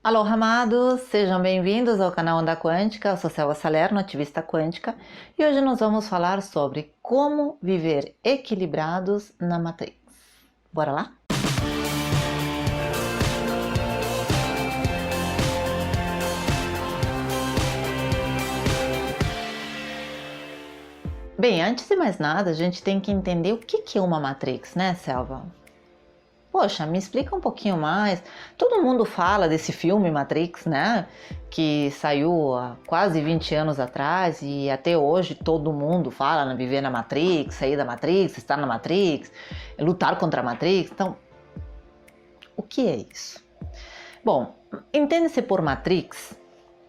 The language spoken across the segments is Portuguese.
Alô, amados, sejam bem-vindos ao canal Onda Quântica. Eu sou Selva Salerno, ativista quântica, e hoje nós vamos falar sobre como viver equilibrados na Matrix. Bora lá? Bem, antes de mais nada, a gente tem que entender o que é uma Matrix, né, Selva? Poxa, me explica um pouquinho mais. Todo mundo fala desse filme Matrix, né? Que saiu há quase 20 anos atrás e até hoje todo mundo fala na viver na Matrix, sair da Matrix, estar na Matrix, lutar contra a Matrix. Então, o que é isso? Bom, entende-se por Matrix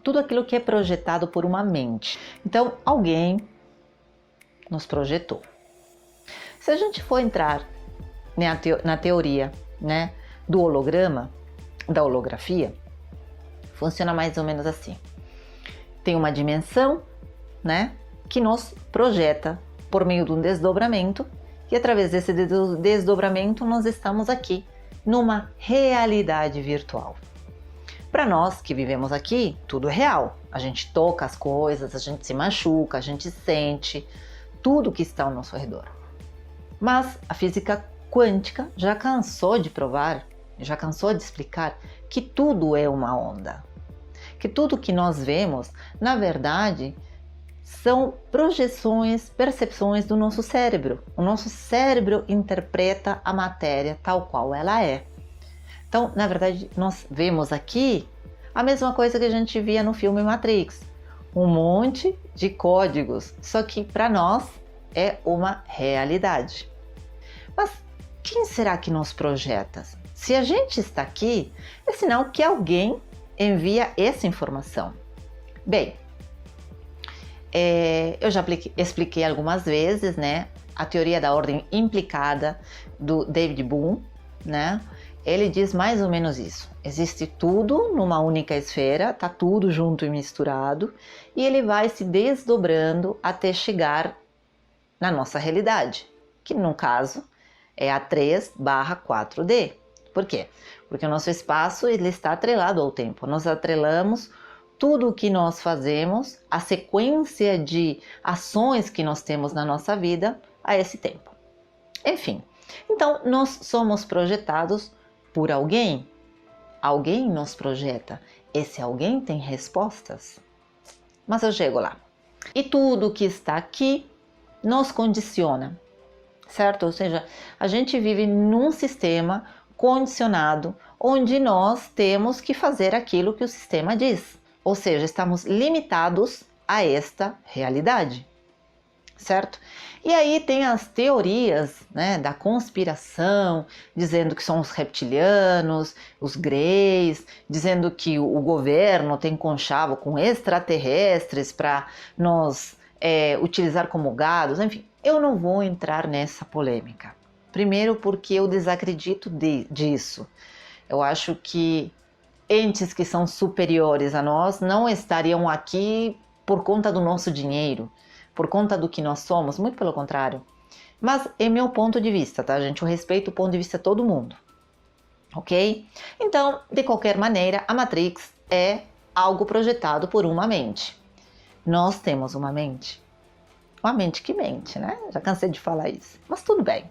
tudo aquilo que é projetado por uma mente. Então, alguém nos projetou. Se a gente for entrar na teoria, né, do holograma, da holografia, funciona mais ou menos assim. Tem uma dimensão, né, que nos projeta por meio de um desdobramento, e através desse desdobramento nós estamos aqui numa realidade virtual. Para nós que vivemos aqui, tudo é real. A gente toca as coisas, a gente se machuca, a gente sente tudo que está ao nosso redor. Mas a física quântica já cansou de provar, já cansou de explicar que tudo é uma onda. Que tudo que nós vemos, na verdade, são projeções, percepções do nosso cérebro. O nosso cérebro interpreta a matéria tal qual ela é. Então, na verdade, nós vemos aqui a mesma coisa que a gente via no filme Matrix. Um monte de códigos, só que para nós é uma realidade. Mas quem será que nos projeta? Se a gente está aqui, é sinal que alguém envia essa informação. Bem, eu já expliquei algumas vezes, né, a teoria da ordem implicada do David Bohm, né? Ele diz mais ou menos isso. Existe tudo numa única esfera, tá tudo junto e misturado, e ele vai se desdobrando até chegar na nossa realidade, que no caso é a 3/4D. Por quê? Porque o nosso espaço ele está atrelado ao tempo. Nós atrelamos tudo o que nós fazemos, a sequência de ações que nós temos na nossa vida a esse tempo. Enfim, então nós somos projetados por alguém. Alguém nos projeta. Esse alguém tem respostas. Mas eu chego lá. E tudo que está aqui nos condiciona. Certo? Ou seja, a gente vive num sistema condicionado onde nós temos que fazer aquilo que o sistema diz. Ou seja, estamos limitados a esta realidade. Certo? E aí tem as teorias, né, da conspiração, dizendo que são os reptilianos, os greys, dizendo que o governo tem conchavo com extraterrestres para nos utilizar como gados, enfim. Eu não vou entrar nessa polêmica. Primeiro porque eu desacredito disso. Eu acho que entes que são superiores a nós não estariam aqui por conta do nosso dinheiro, por conta do que nós somos, muito pelo contrário. Mas é meu ponto de vista, tá, gente? Eu respeito o ponto de vista de todo mundo, ok? Então, de qualquer maneira, a Matrix é algo projetado por uma mente. Nós temos uma mente. Uma mente que mente, né? Já cansei de falar isso. Mas tudo bem.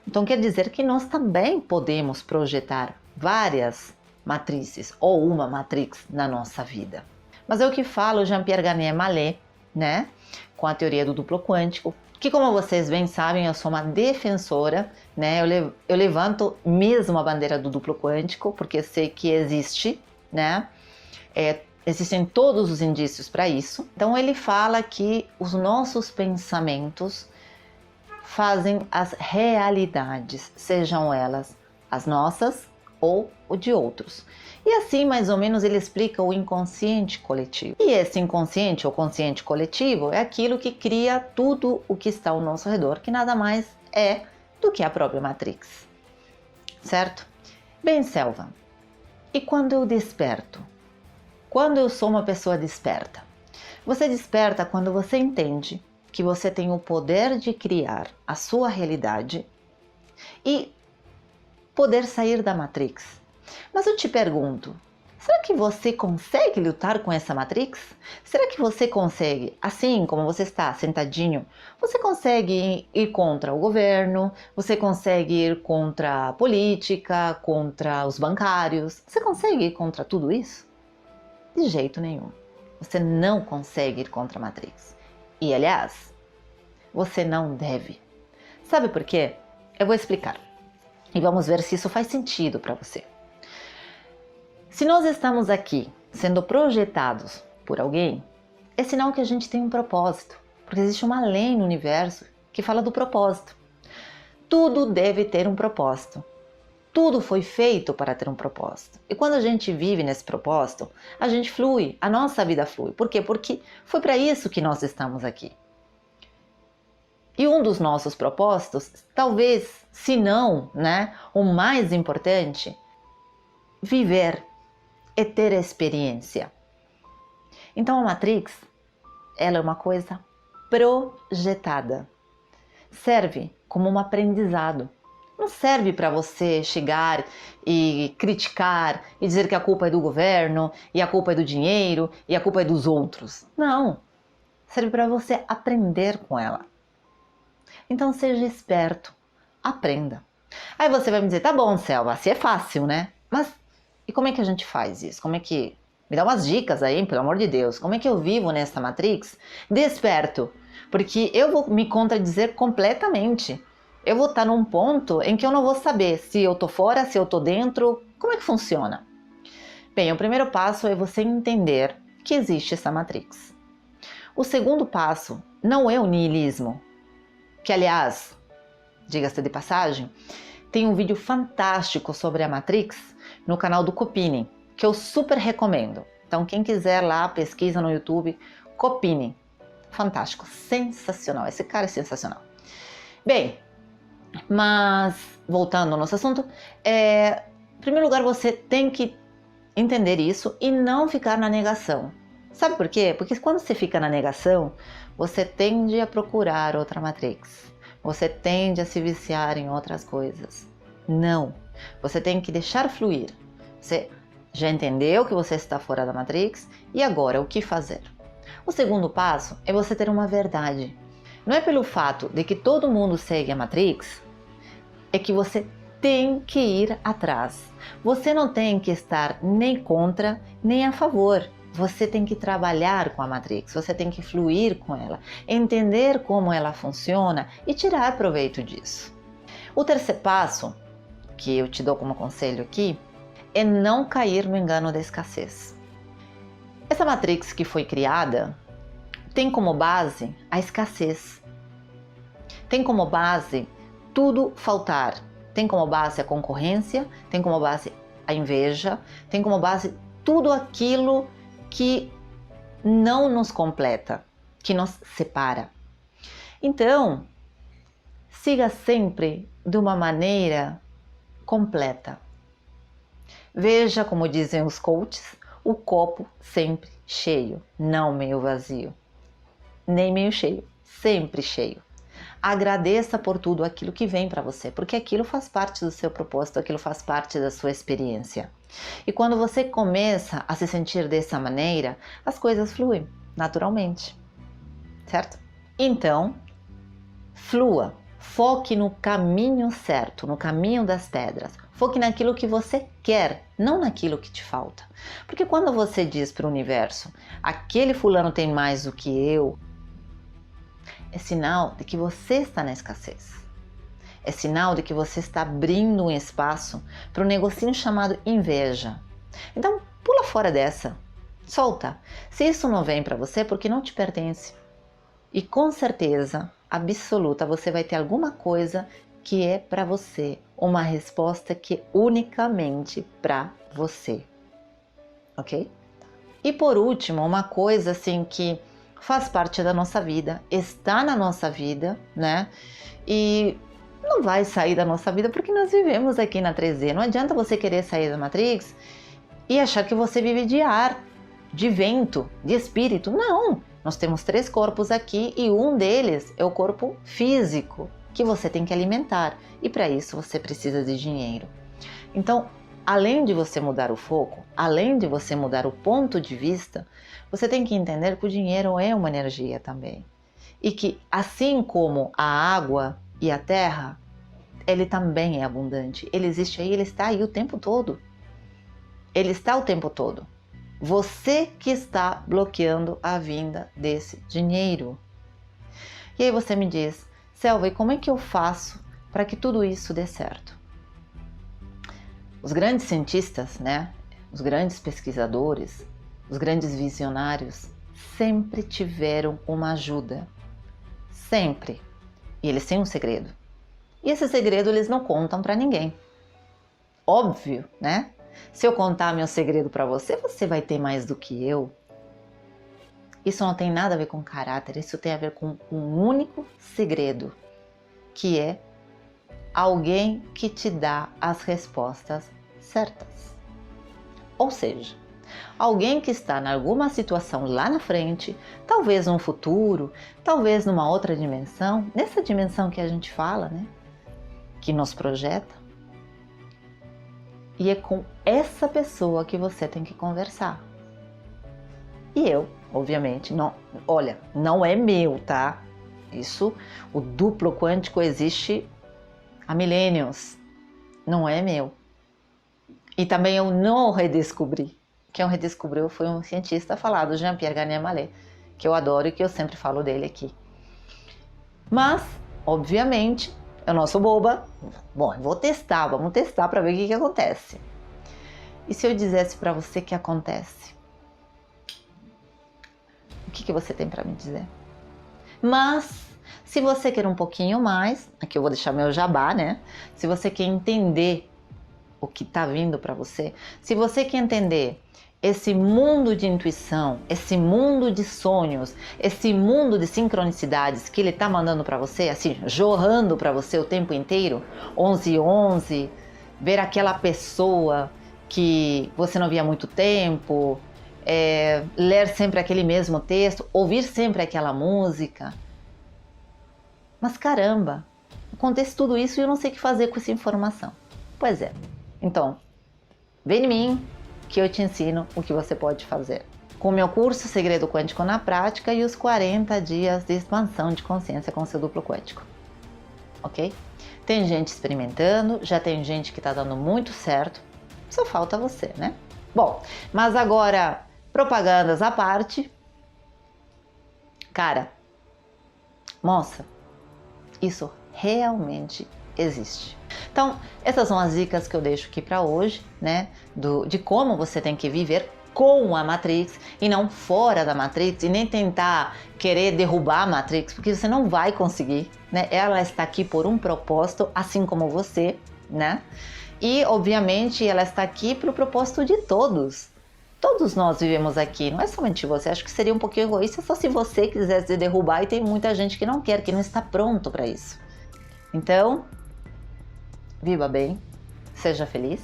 Então quer dizer que nós também podemos projetar várias matrizes ou uma matrix na nossa vida. Mas é o que fala o Jean-Pierre Garnier Mallet, né? Com a teoria do duplo quântico, que como vocês bem sabem, eu sou uma defensora, né? Eu levanto mesmo a bandeira do duplo quântico, porque sei que existe, né? Existem todos os indícios para isso. Então ele fala que os nossos pensamentos fazem as realidades, sejam elas as nossas ou o de outros. E assim, mais ou menos, ele explica o inconsciente coletivo. E esse inconsciente ou consciente coletivo é aquilo que cria tudo o que está ao nosso redor, que nada mais é do que a própria Matrix. Certo? Bem, Selva, e quando eu desperto? Quando eu sou uma pessoa desperta? Você desperta quando você entende que você tem o poder de criar a sua realidade e poder sair da Matrix. Mas eu te pergunto, Será que você consegue lutar com essa Matrix? Será que você consegue, assim como você está sentadinho, você consegue ir contra o governo, você consegue ir contra a política, contra os bancários? Você consegue ir contra tudo isso? De jeito nenhum. Você não consegue ir contra a Matrix. E, aliás, você não deve. Sabe por quê? Eu vou explicar. E vamos ver se isso faz sentido para você. Se nós estamos aqui sendo projetados por alguém, é sinal que a gente tem um propósito, porque existe uma lei no universo que fala do propósito. Tudo deve ter um propósito. Tudo foi feito para ter um propósito. E quando a gente vive nesse propósito, a gente flui, a nossa vida flui. Por quê? Porque foi para isso que nós estamos aqui. E um dos nossos propósitos, talvez, se não, o mais importante, viver é ter experiência. Então a Matrix, ela é uma coisa projetada. Serve como um aprendizado. Não serve para você chegar e criticar e dizer que a culpa é do governo, e a culpa é do dinheiro, e a culpa é dos outros. Não. Serve para você aprender com ela. Então seja esperto. Aprenda. Aí você vai me dizer, tá bom, Selva, assim é fácil, né? Mas e como é que a gente faz isso? Como é que... Me dá umas dicas aí, pelo amor de Deus. Como é que eu vivo nessa Matrix? Desperto. Porque eu vou me contradizer completamente. Eu vou estar num ponto em que eu não vou saber se eu tô fora, se eu tô dentro. Como é que funciona? Bem, o primeiro passo é você entender que existe essa Matrix. O segundo passo não é o niilismo. Que, aliás, diga-se de passagem, tem um vídeo fantástico sobre a Matrix no canal do Copini, que eu super recomendo. Então, quem quiser lá, pesquisa no YouTube, Copini. Fantástico, sensacional. Esse cara é sensacional. Bem, mas voltando ao nosso assunto, em primeiro lugar, você tem que entender isso e não ficar na negação. Sabe por quê? Porque quando você fica na negação, você tende a procurar outra Matrix. Você tende a se viciar em outras coisas. Não. Você tem que deixar fluir. Você já entendeu que você está fora da Matrix e agora o que fazer? O segundo passo é você ter uma verdade. Não é pelo fato de que todo mundo segue a Matrix, é que você tem que ir atrás. Você não tem que estar nem contra nem a favor. Você tem que trabalhar com a Matrix, você tem que fluir com ela, entender como ela funciona e tirar proveito disso. O terceiro passo, que eu te dou como conselho aqui, é não cair no engano da escassez. Essa Matrix que foi criada tem como base a escassez. Tem como base tudo faltar. Tem como base a concorrência, tem como base a inveja, tem como base tudo aquilo que não nos completa, que nos separa. Então, siga sempre de uma maneira completa. Veja, como dizem os coaches, o copo sempre cheio, não meio vazio, nem meio cheio, sempre cheio. Agradeça por tudo aquilo que vem para você, porque aquilo faz parte do seu propósito, aquilo faz parte da sua experiência. E quando você começa a se sentir dessa maneira, as coisas fluem naturalmente, certo? Então, flua, foque no caminho certo, no caminho das pedras. Foque naquilo que você quer, não naquilo que te falta. Porque quando você diz para o universo, aquele fulano tem mais do que eu, é sinal de que você está na escassez. É sinal de que você está abrindo um espaço para um negocinho chamado inveja. Então, pula fora dessa. Solta. Se isso não vem para você, é porque não te pertence. E com certeza absoluta, você vai ter alguma coisa que é para você. Uma resposta que é unicamente para você. Ok? E por último, uma coisa assim que faz parte da nossa vida, está na nossa vida, né? E não vai sair da nossa vida porque nós vivemos aqui na 3D. Não adianta você querer sair da Matrix e achar que você vive de ar, de vento, de espírito. Não! Nós temos 3 corpos aqui e um deles é o corpo físico, que você tem que alimentar. E para isso você precisa de dinheiro. Então, além de você mudar o foco, além de você mudar o ponto de vista, você tem que entender que o dinheiro é uma energia também. E que assim como a água e a terra, ele também é abundante. Ele existe aí, ele está aí o tempo todo. Ele está o tempo todo. Você que está bloqueando a vinda desse dinheiro. E aí você me diz, Selva, e como é que eu faço para que tudo isso dê certo? Os grandes cientistas, né? Os grandes pesquisadores, os grandes visionários sempre tiveram uma ajuda. Sempre. E eles têm um segredo. E esse segredo eles não contam para ninguém. Óbvio, né? Se eu contar meu segredo para você, você vai ter mais do que eu. Isso não tem nada a ver com caráter, isso tem a ver com um único segredo, que é alguém que te dá as respostas certas. Ou seja, alguém que está em alguma situação lá na frente, talvez no futuro, talvez numa outra dimensão, nessa dimensão que a gente fala, né? Que nos projeta. E é com essa pessoa que você tem que conversar. E eu, obviamente, não é meu, tá? Isso, o duplo quântico existe há milênios. Não é meu. E também eu não redescobri. Quem eu redescobriu foi um cientista falado, Jean-Pierre Garnier-Mallet, que eu adoro e que eu sempre falo dele aqui. Mas, obviamente, eu não sou boba. Bom, eu vou testar, vamos testar para ver o que acontece. E se eu dissesse para você que acontece? O que você tem para me dizer? Mas, se você quer um pouquinho mais, aqui eu vou deixar meu jabá, né? Se você quer entender o que está vindo para você, se você quer entender esse mundo de intuição, esse mundo de sonhos, esse mundo de sincronicidades que ele está mandando para você, assim, jorrando para você o tempo inteiro, 11:11, ver aquela pessoa que você não via há muito tempo, ler sempre aquele mesmo texto, ouvir sempre aquela música. Mas caramba, acontece tudo isso e eu não sei o que fazer com essa informação. Pois é, então, vem em mim, que eu te ensino o que você pode fazer. Com o meu curso Segredo Quântico na Prática e os 40 dias de expansão de consciência com seu duplo quântico. Ok? Tem gente experimentando, já tem gente que está dando muito certo, só falta você, né? Bom, mas agora, propagandas à parte. Cara, moça, isso realmente existe. Então, essas são as dicas que eu deixo aqui para hoje, né? De como você tem que viver com a Matrix e não fora da Matrix, e nem tentar querer derrubar a Matrix, porque você não vai conseguir, né? Ela está aqui por um propósito, assim como você, né? E, obviamente, ela está aqui para o propósito de todos. Todos nós vivemos aqui, não é somente você. Acho que seria um pouquinho egoísta só se você quisesse derrubar, e tem muita gente que não quer, que não está pronto para isso. Então, viva bem, seja feliz.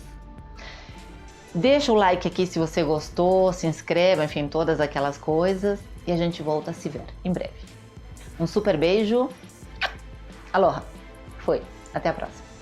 Deixa o like aqui se você gostou, se inscreva, enfim, todas aquelas coisas. E a gente volta a se ver em breve. Um super beijo. Aloha. Foi. Até a próxima.